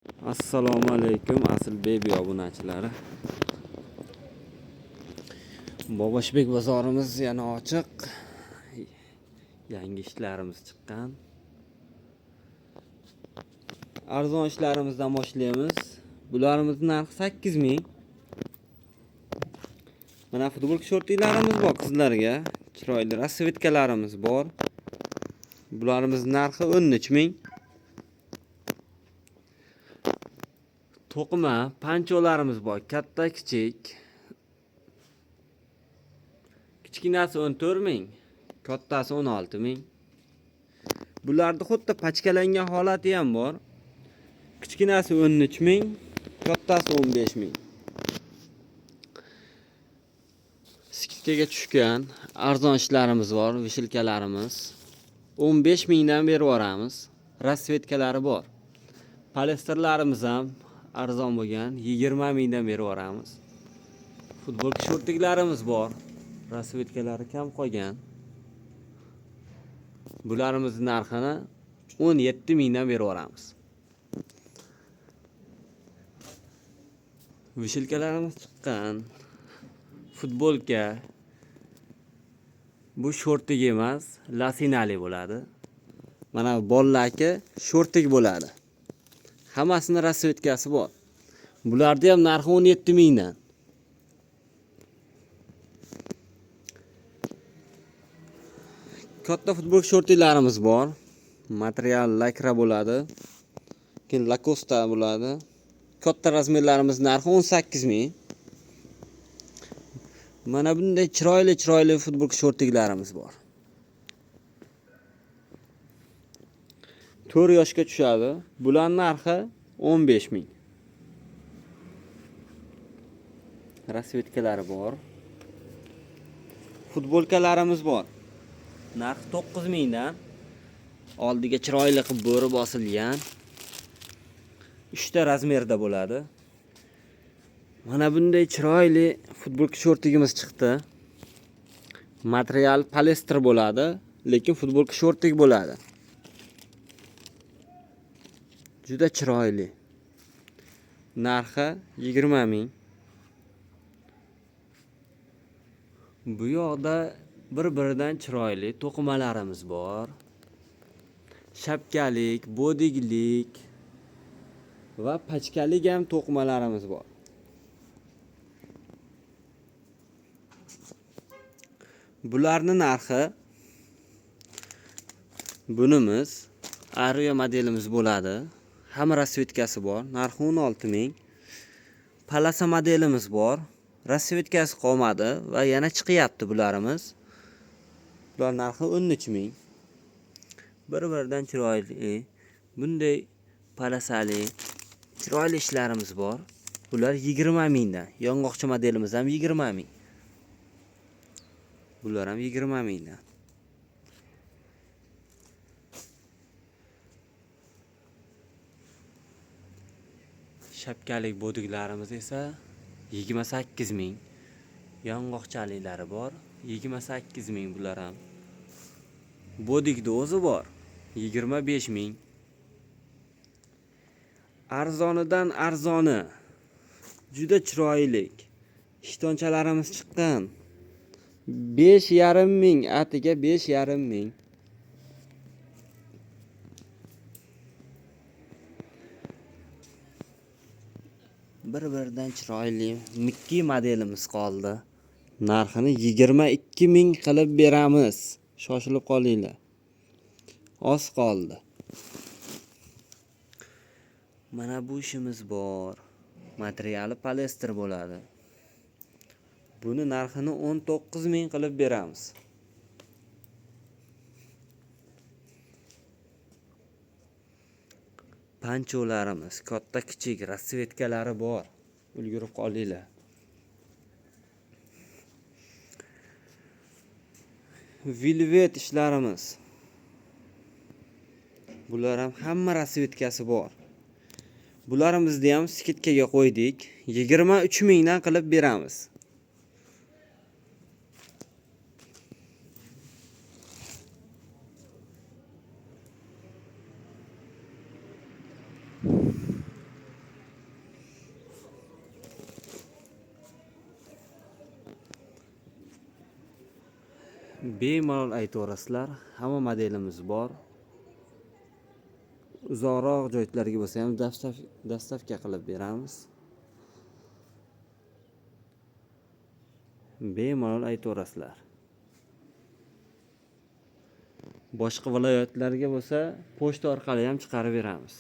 Assalomu alaykum asl bebi obunachilari. Boboshbek bozorimiz yana ochiq. Yangi ishlarimiz chiqqan. Arzon ishlarimizdan boshlaymiz. Bularimizni narxi 8000. Mana futbol shortilarimiz bor qizlarga. Chiroyli rasvetkalarimiz bor. Bularimiz narxi 13000. To'qima pancholarimiz bor, katta kichik. Kichkinasi 14000, kattasi 16000. Bularda xuddi pachkalangan holati ham bor. Kichkinasi 13000, kattasi 15000. Skidkaga tushgan arzon ishlarimiz bor, vishilkalarimiz 15000 dan berib yuboramiz. Rasvetkalari bor. Palestrlarimiz ham arzon bo'lgan 20000 dan berib yuboramiz. Futbolka shortiklarimiz bor. Rasvetkalari kam qolgan. Bularimiz narxini 17000 dan berib yuboramiz. Vishilkalarimiz chiqqan. Futbolka bu shortik emas, lasinali bo'ladi. Mana bollaki shortik bo'ladi. Hammasini rasvetkasi bor. Bularda ham narxi 17000 dan. Katta futbol shortilarimiz bor. Material lakra bo'ladi. Keyin lakosta bo'ladi. Katta razmerlarimiz narxi 18000. Mana bunday chiroyli futbol shortiklarimiz bor. 4 yoshga tushadi. Bular narxi 15000. Rasvetkalari bor. Futbolkalarimiz bor. Narxi 9000 dan. Oldiga chiroyli qilib bo'ri bosilgan. 3 ta razmerda bo'ladi. Mana bunday chiroyli futbol shortigimiz chiqdi. Material polester bo'ladi, lekin futbol shortik bo'ladi. Juda chiroyli. Narxi 20000. Bu yoqda bir-biridan chiroyli to'qimalarimiz bor. Shapkalik, bodiglik va pachkalik ham to'qimalarimiz bor. Bularning narxi bunimiz Ario modelimiz bo'ladi. Hamma rasvetkasi bor. Narxi 16000. Palasa modelimiz bor. Rasvetkasi qolmadi va yana chiqyapti bularimiz. Bular narxi 13000. Bir-biridan chiroyli. Bunday palasali chiroyli ishlarimiz bor. Bular 20000 dan. Yong'oqchi modelimiz ham 20000. Bular ham 20000 dan. Shapkalik bodiglarimiz esa 28000. Yong'oqchaliklari bor. 28000 bular ham. Bodigda o'zi bor. 25000. Arzonidan arzoni. Juda chiroyli. Ishtonchalarimiz chiqqan. 5500 atiga 5500. Bir-biridan chiroyli Mickey modelimiz qoldi. Narxini 22000 qilib beramiz. Shoshilib qolinglar. Oz qoldi. Mana bu ishimiz bor. Materiali polester bo'ladi. Buni narxini 19000 qilib beramiz. Pancholarimiz katta kichik rasvetkalari bor. Ulgurib qolinglar. Velvet ishlarimiz. Bular ham hamma rasvetkasi bor. Bularimizni ham skidkaga qo'ydik. 23000 dan qilib beramiz. bemalol aytaverasizlar. Hamma modelimiz bor. Uzoqroq joylarga bo'lsa ham dastavka qilib beramiz. Bemalol aytaverasizlar. Boshqa viloyatlarga bo'lsa, pochta orqali ham chiqarib beramiz.